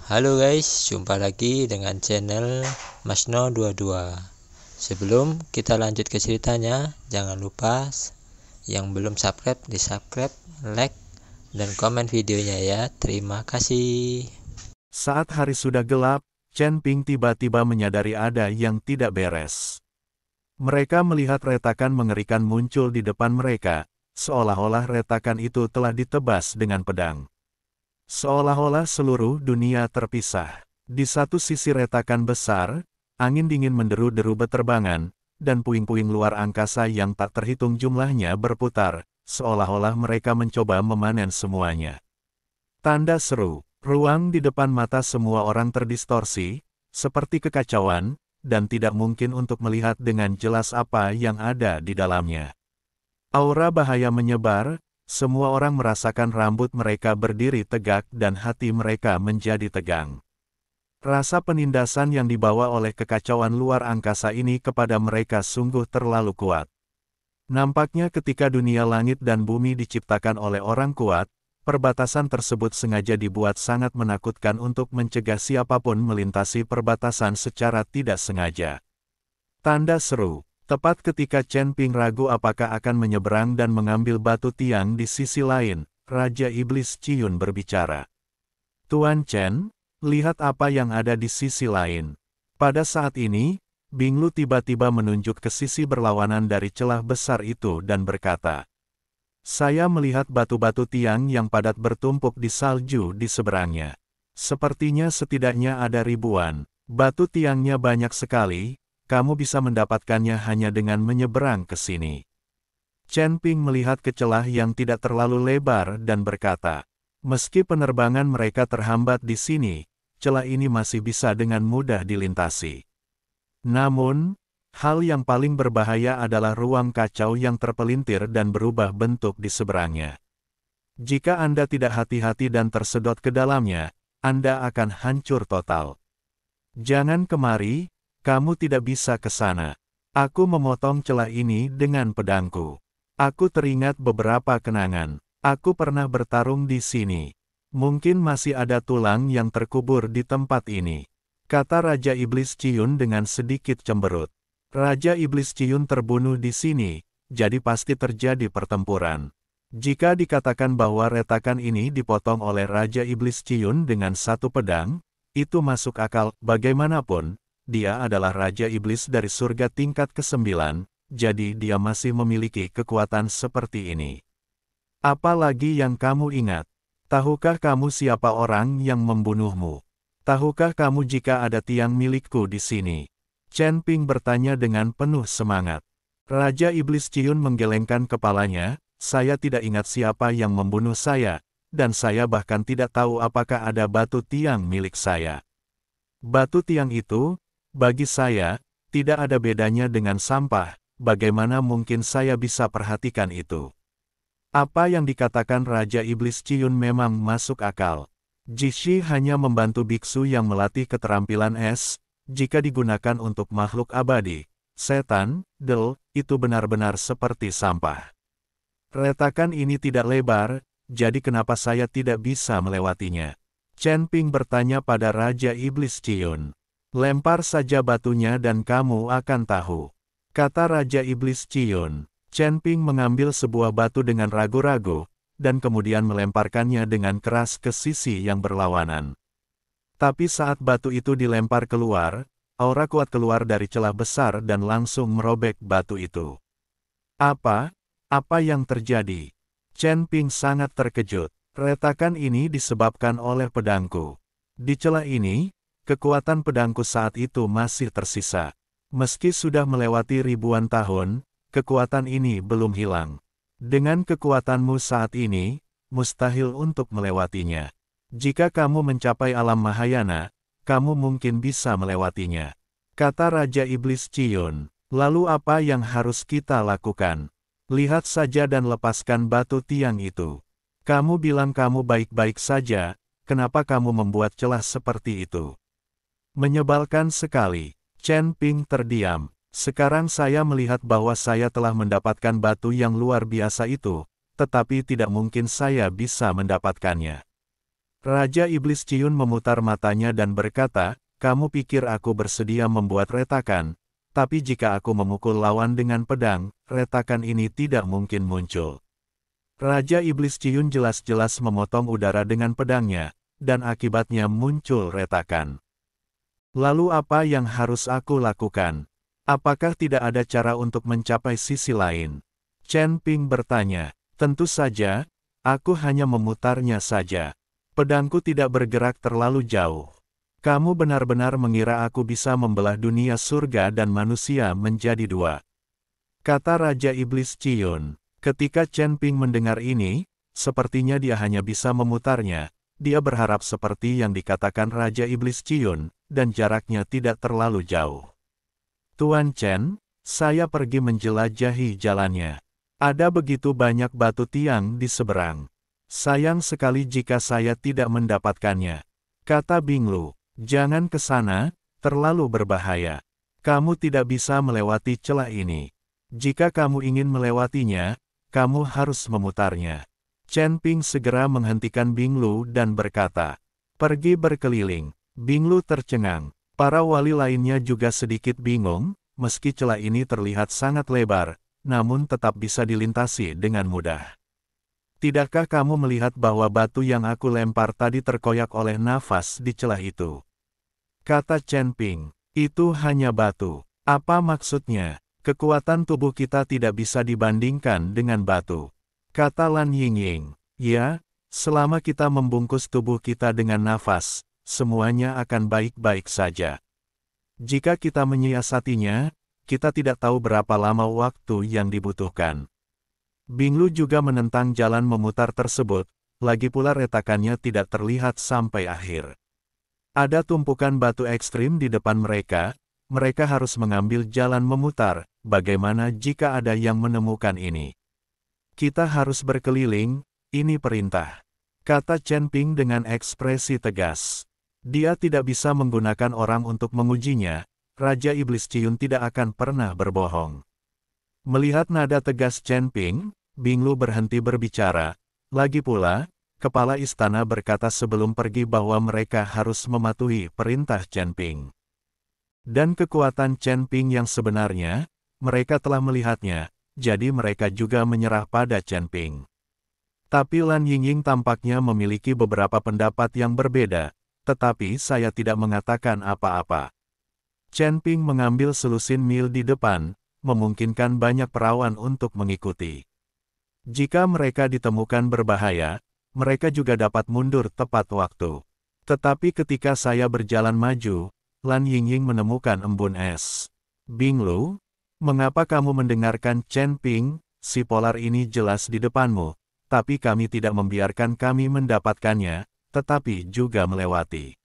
Halo guys, jumpa lagi dengan channel Masno22. Sebelum kita lanjut ke ceritanya, jangan lupa yang belum subscribe di subscribe, like, dan komen videonya ya. Terima kasih. Saat hari sudah gelap, Chen Ping tiba-tiba menyadari ada yang tidak beres. Mereka melihat retakan mengerikan muncul di depan mereka, seolah-olah retakan itu telah ditebas dengan pedang. Seolah-olah seluruh dunia terpisah. Di satu sisi retakan besar, angin dingin menderu-deru beterbangan, dan puing-puing luar angkasa yang tak terhitung jumlahnya berputar, seolah-olah mereka mencoba memanen semuanya. Tanda seru. Ruang di depan mata semua orang terdistorsi, seperti kekacauan, dan tidak mungkin untuk melihat dengan jelas apa yang ada di dalamnya. Aura bahaya menyebar, semua orang merasakan rambut mereka berdiri tegak dan hati mereka menjadi tegang. Rasa penindasan yang dibawa oleh kekacauan luar angkasa ini kepada mereka sungguh terlalu kuat. Nampaknya ketika dunia langit dan bumi diciptakan oleh orang kuat, perbatasan tersebut sengaja dibuat sangat menakutkan untuk mencegah siapapun melintasi perbatasan secara tidak sengaja. Tanda seru. Tepat ketika Chen Ping ragu apakah akan menyeberang dan mengambil batu tiang di sisi lain, Raja Iblis Ciyun berbicara. Tuan Chen, lihat apa yang ada di sisi lain. Pada saat ini, Binglu tiba-tiba menunjuk ke sisi berlawanan dari celah besar itu dan berkata, "Saya melihat batu-batu tiang yang padat bertumpuk di salju di seberangnya. Sepertinya setidaknya ada ribuan. Batu tiangnya banyak sekali, kamu bisa mendapatkannya hanya dengan menyeberang ke sini." Chen Ping melihat ke celah yang tidak terlalu lebar dan berkata, "Meski penerbangan mereka terhambat di sini, celah ini masih bisa dengan mudah dilintasi. Namun, hal yang paling berbahaya adalah ruang kacau yang terpelintir dan berubah bentuk di seberangnya. Jika Anda tidak hati-hati dan tersedot ke dalamnya, Anda akan hancur total. Jangan kemari, kamu tidak bisa ke sana. Aku memotong celah ini dengan pedangku. Aku teringat beberapa kenangan. Aku pernah bertarung di sini. Mungkin masih ada tulang yang terkubur di tempat ini," kata Raja Iblis Ciyun dengan sedikit cemberut. Raja Iblis Ciyun terbunuh di sini, jadi pasti terjadi pertempuran. Jika dikatakan bahwa retakan ini dipotong oleh Raja Iblis Ciyun dengan satu pedang, itu masuk akal. Bagaimanapun, dia adalah Raja Iblis dari surga tingkat ke-9, jadi dia masih memiliki kekuatan seperti ini. Apalagi yang kamu ingat? Tahukah kamu siapa orang yang membunuhmu? Tahukah kamu jika ada tiang milikku di sini? Chen Ping bertanya dengan penuh semangat. Raja Iblis Ciyun menggelengkan kepalanya, "Saya tidak ingat siapa yang membunuh saya, dan saya bahkan tidak tahu apakah ada batu tiang milik saya. Batu tiang itu, bagi saya, tidak ada bedanya dengan sampah, bagaimana mungkin saya bisa perhatikan itu?" Apa yang dikatakan Raja Iblis Ciyun memang masuk akal. Jishi hanya membantu biksu yang melatih keterampilan es, jika digunakan untuk makhluk abadi, setan, itu benar-benar seperti sampah. Retakan ini tidak lebar, jadi kenapa saya tidak bisa melewatinya? Chen Ping bertanya pada Raja Iblis Ciyun. "Lempar saja batunya dan kamu akan tahu," kata Raja Iblis Ciyun. Chen Ping mengambil sebuah batu dengan ragu-ragu, dan kemudian melemparkannya dengan keras ke sisi yang berlawanan. Tapi saat batu itu dilempar keluar, aura kuat keluar dari celah besar dan langsung merobek batu itu. Apa yang terjadi? Chen Ping sangat terkejut. Retakan ini disebabkan oleh pedangku. Di celah ini, kekuatan pedangku saat itu masih tersisa. Meski sudah melewati ribuan tahun, kekuatan ini belum hilang. Dengan kekuatanmu saat ini, mustahil untuk melewatinya. Jika kamu mencapai alam Mahayana, kamu mungkin bisa melewatinya, kata Raja Iblis Ciyun. Lalu apa yang harus kita lakukan? Lihat saja dan lepaskan batu tiang itu. Kamu bilang kamu baik-baik saja, kenapa kamu membuat celah seperti itu? Menyebalkan sekali. Chen Ping terdiam. Sekarang saya melihat bahwa saya telah mendapatkan batu yang luar biasa itu, tetapi tidak mungkin saya bisa mendapatkannya. Raja Iblis Ciun memutar matanya dan berkata, kamu pikir aku bersedia membuat retakan, tapi jika aku memukul lawan dengan pedang, retakan ini tidak mungkin muncul. Raja Iblis Ciun jelas-jelas memotong udara dengan pedangnya, dan akibatnya muncul retakan. Lalu apa yang harus aku lakukan? Apakah tidak ada cara untuk mencapai sisi lain? Chen Ping bertanya. Tentu saja, aku hanya memutarnya saja. Pedangku tidak bergerak terlalu jauh. Kamu benar-benar mengira aku bisa membelah dunia surga dan manusia menjadi dua, kata Raja Iblis Ciun. Ketika Chen Ping mendengar ini, sepertinya dia hanya bisa memutarnya. Dia berharap seperti yang dikatakan Raja Iblis Ciun, dan jaraknya tidak terlalu jauh. Tuan Chen, saya pergi menjelajahi jalannya. Ada begitu banyak batu tiang di seberang. Sayang sekali jika saya tidak mendapatkannya, kata Bing Lu. Jangan ke sana, terlalu berbahaya. Kamu tidak bisa melewati celah ini. Jika kamu ingin melewatinya, kamu harus memutarnya. Chen Ping segera menghentikan Bing Lu dan berkata, pergi berkeliling. Bing Lu tercengang. Para wali lainnya juga sedikit bingung, meski celah ini terlihat sangat lebar, namun tetap bisa dilintasi dengan mudah. Tidakkah kamu melihat bahwa batu yang aku lempar tadi terkoyak oleh nafas di celah itu? Kata Chen Ping, itu hanya batu. Apa maksudnya? Kekuatan tubuh kita tidak bisa dibandingkan dengan batu. Kata Lan Yingying, ya, selama kita membungkus tubuh kita dengan nafas, semuanya akan baik-baik saja. Jika kita menyiasatinya, kita tidak tahu berapa lama waktu yang dibutuhkan. Bing Lu juga menentang jalan memutar tersebut, lagi pula retakannya tidak terlihat sampai akhir. Ada tumpukan batu ekstrim di depan mereka harus mengambil jalan memutar. Bagaimana jika ada yang menemukan ini? Kita harus berkeliling, ini perintah, kata Chen Ping dengan ekspresi tegas. Dia tidak bisa menggunakan orang untuk mengujinya. Raja Iblis Ciun tidak akan pernah berbohong. Melihat nada tegas Chen Ping, Bing Lu berhenti berbicara. Lagi pula, kepala istana berkata sebelum pergi bahwa mereka harus mematuhi perintah Chen Ping. Dan kekuatan Chen Ping yang sebenarnya, mereka telah melihatnya, jadi mereka juga menyerah pada Chen Ping. Tapi Lan Yingying tampaknya memiliki beberapa pendapat yang berbeda, tetapi saya tidak mengatakan apa-apa. Chen Ping mengambil selusin mil di depan, memungkinkan banyak perawan untuk mengikuti. Jika mereka ditemukan berbahaya, mereka juga dapat mundur tepat waktu. Tetapi ketika saya berjalan maju, Lan Yingying menemukan embun es. Bing Lu, mengapa kamu mendengarkan Chen Ping? Si polar ini jelas di depanmu, tapi kami tidak membiarkan kami mendapatkannya, tetapi juga melewati.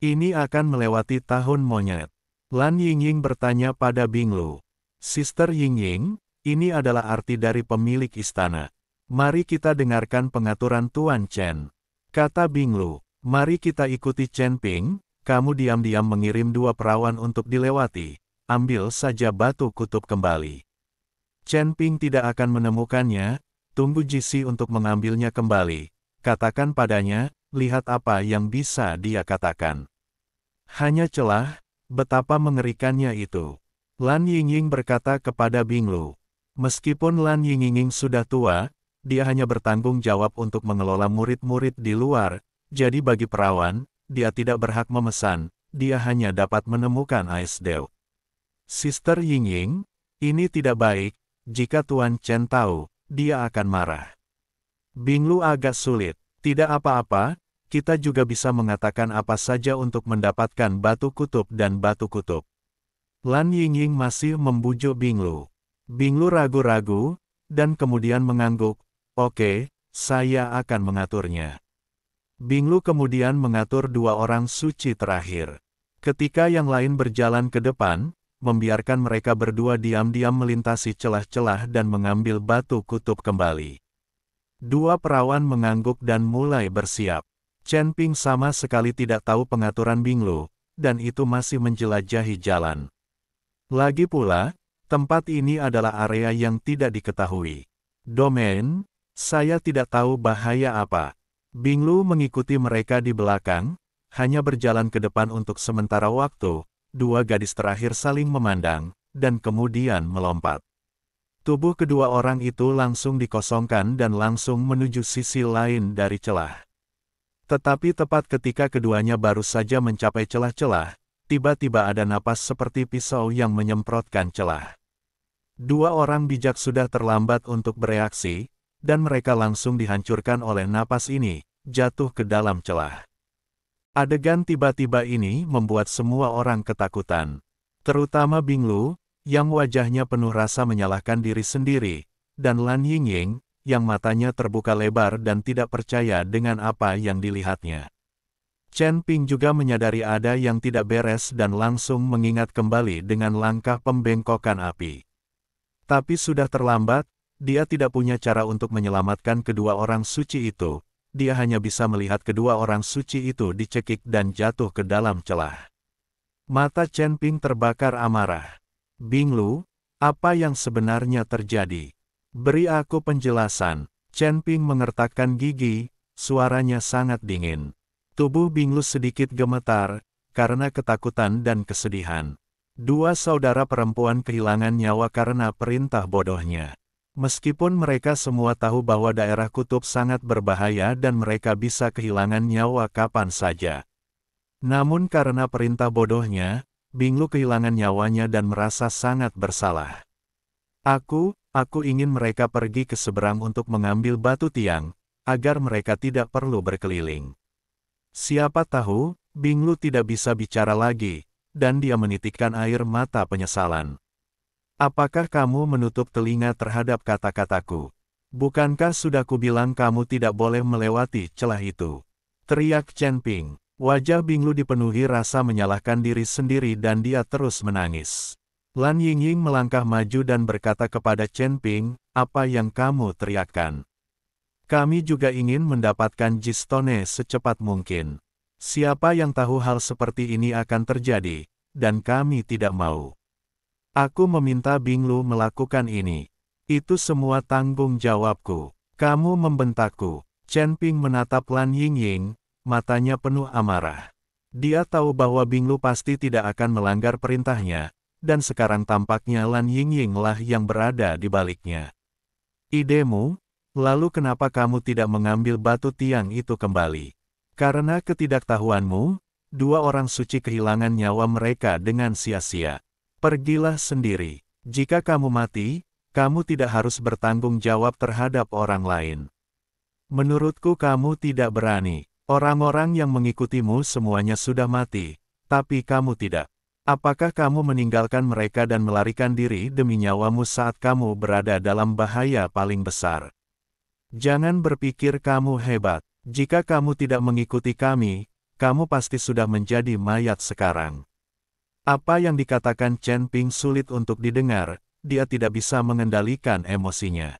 Ini akan melewati tahun monyet. Lan Yingying bertanya pada Bing Lu. Sister Yingying, ini adalah arti dari pemilik istana. Mari kita dengarkan pengaturan Tuan Chen. Kata Bing Lu, mari kita ikuti Chen Ping, kamu diam-diam mengirim 2 perawan untuk dilewati, ambil saja batu kutub kembali. Chen Ping tidak akan menemukannya, tunggu Jisi untuk mengambilnya kembali. Katakan padanya, lihat apa yang bisa dia katakan. Hanya celah, betapa mengerikannya itu. Lan Yingying berkata kepada Bing Lu. Meskipun Lan Yingying sudah tua, dia hanya bertanggung jawab untuk mengelola murid-murid di luar, jadi bagi perawan, dia tidak berhak memesan, dia hanya dapat menemukan Aesdeu. Sister Yingying, ini tidak baik, jika Tuan Chen tahu, dia akan marah. Bing Lu agak sulit, tidak apa-apa, kita juga bisa mengatakan apa saja untuk mendapatkan batu kutub dan batu kutub. Lan Yingying masih membujuk Bing Lu. Bing Lu ragu-ragu, dan kemudian mengangguk, oke, saya akan mengaturnya. Bing Lu kemudian mengatur 2 orang suci terakhir. Ketika yang lain berjalan ke depan, membiarkan mereka berdua diam-diam melintasi celah-celah dan mengambil batu kutub kembali. 2 perawan mengangguk dan mulai bersiap. Chen Ping sama sekali tidak tahu pengaturan Bing Lu, dan itu masih menjelajahi jalan. Lagi pula, tempat ini adalah area yang tidak diketahui. Domain, saya tidak tahu bahaya apa. Binglu mengikuti mereka di belakang, hanya berjalan ke depan untuk sementara waktu. Dua gadis terakhir saling memandang, dan kemudian melompat. Tubuh kedua orang itu langsung dikosongkan dan langsung menuju sisi lain dari celah. Tetapi tepat ketika keduanya baru saja mencapai celah-celah, tiba-tiba ada napas seperti pisau yang menyemprotkan celah. Dua orang bijak sudah terlambat untuk bereaksi, dan mereka langsung dihancurkan oleh napas ini, jatuh ke dalam celah. Adegan tiba-tiba ini membuat semua orang ketakutan. Terutama Binglu, yang wajahnya penuh rasa menyalahkan diri sendiri, dan Lan Yingying, yang matanya terbuka lebar dan tidak percaya dengan apa yang dilihatnya. Chen Ping juga menyadari ada yang tidak beres dan langsung mengingat kembali dengan langkah pembengkokan api. Tapi sudah terlambat, dia tidak punya cara untuk menyelamatkan kedua orang suci itu. Dia hanya bisa melihat kedua orang suci itu dicekik dan jatuh ke dalam celah. Mata Chen Ping terbakar amarah. Binglu, apa yang sebenarnya terjadi? Beri aku penjelasan. Chen Ping mengertakkan gigi, suaranya sangat dingin. Tubuh Binglu sedikit gemetar, karena ketakutan dan kesedihan. Dua saudara perempuan kehilangan nyawa karena perintah bodohnya. Meskipun mereka semua tahu bahwa daerah kutub sangat berbahaya dan mereka bisa kehilangan nyawa kapan saja. Namun karena perintah bodohnya, Binglu kehilangan nyawanya dan merasa sangat bersalah. Aku ingin mereka pergi ke seberang untuk mengambil batu tiang, agar mereka tidak perlu berkeliling. Siapa tahu, Binglu tidak bisa bicara lagi, dan dia menitikkan air mata penyesalan. Apakah kamu menutup telinga terhadap kata-kataku? Bukankah sudah kubilang kamu tidak boleh melewati celah itu? Teriak Chen Ping. Wajah Binglu dipenuhi rasa menyalahkan diri sendiri dan dia terus menangis. Lan Yingying melangkah maju dan berkata kepada Chen Ping, apa yang kamu teriakkan? Kami juga ingin mendapatkan Jistone secepat mungkin. Siapa yang tahu hal seperti ini akan terjadi, dan kami tidak mau. Aku meminta Binglu melakukan ini. Itu semua tanggung jawabku. Kamu membentakku. Chen Ping menatap Lan Yingying, matanya penuh amarah. Dia tahu bahwa Binglu pasti tidak akan melanggar perintahnya, dan sekarang tampaknya Lan Yingying lah yang berada di baliknya. Idemu? Lalu kenapa kamu tidak mengambil batu tiang itu kembali? Karena ketidaktahuanmu, dua orang suci kehilangan nyawa mereka dengan sia-sia. Pergilah sendiri. Jika kamu mati, kamu tidak harus bertanggung jawab terhadap orang lain. Menurutku kamu tidak berani. Orang-orang yang mengikutimu semuanya sudah mati, tapi kamu tidak. Apakah kamu meninggalkan mereka dan melarikan diri demi nyawamu saat kamu berada dalam bahaya paling besar? Jangan berpikir kamu hebat. Jika kamu tidak mengikuti kami, kamu pasti sudah menjadi mayat sekarang. Apa yang dikatakan Chen Ping sulit untuk didengar, dia tidak bisa mengendalikan emosinya.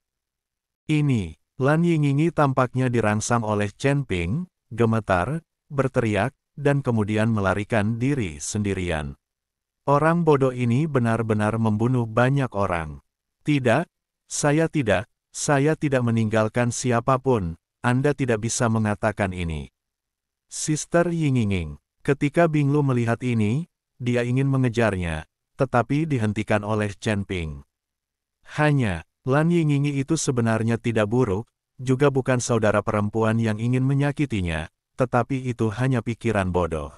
Ini, Lan Yingying tampaknya dirangsang oleh Chen Ping, gemetar, berteriak, dan kemudian melarikan diri sendirian. Orang bodoh ini benar-benar membunuh banyak orang. Tidak, saya tidak meninggalkan siapapun. Anda tidak bisa mengatakan ini. Sister Yingying. Ketika Binglu melihat ini, dia ingin mengejarnya, tetapi dihentikan oleh Chen Ping. Hanya, Lan Yingying itu sebenarnya tidak buruk, juga bukan saudara perempuan yang ingin menyakitinya, tetapi itu hanya pikiran bodoh.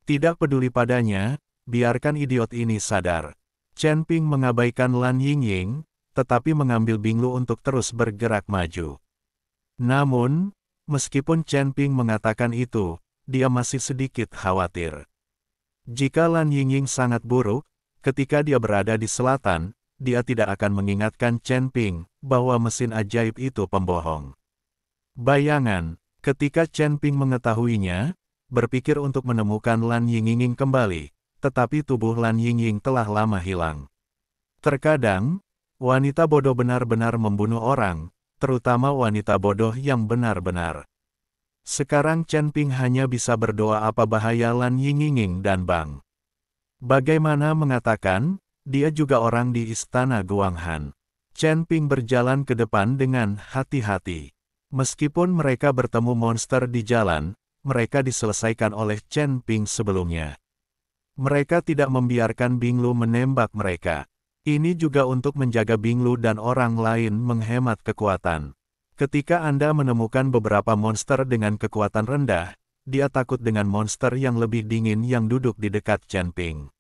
Tidak peduli padanya, biarkan idiot ini sadar. Chen Ping mengabaikan Lan Yingying, tetapi mengambil Binglu untuk terus bergerak maju. Namun, meskipun Chen Ping mengatakan itu, dia masih sedikit khawatir. Jika Lan Yingying sangat buruk, ketika dia berada di selatan, dia tidak akan mengingatkan Chen Ping bahwa mesin ajaib itu pembohong. Bayangan, ketika Chen Ping mengetahuinya, berpikir untuk menemukan Lan Yingying kembali, tetapi tubuh Lan Yingying telah lama hilang. Terkadang, wanita bodoh benar-benar membunuh orang, terutama wanita bodoh yang benar-benar. Sekarang Chen Ping hanya bisa berdoa apa bahaya Lan Yingying dan Bang. Bagaimana mengatakan, dia juga orang di istana Guanghan. Chen Ping berjalan ke depan dengan hati-hati. Meskipun mereka bertemu monster di jalan, mereka diselesaikan oleh Chen Ping sebelumnya. Mereka tidak membiarkan Bing Lu menembak mereka. Ini juga untuk menjaga Bing Lu dan orang lain menghemat kekuatan. Ketika Anda menemukan beberapa monster dengan kekuatan rendah, dia takut dengan monster yang lebih dingin yang duduk di dekat Chen Ping.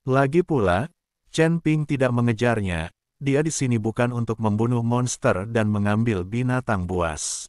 Lagi pula, Chen Ping tidak mengejarnya, dia di sini bukan untuk membunuh monster dan mengambil binatang buas.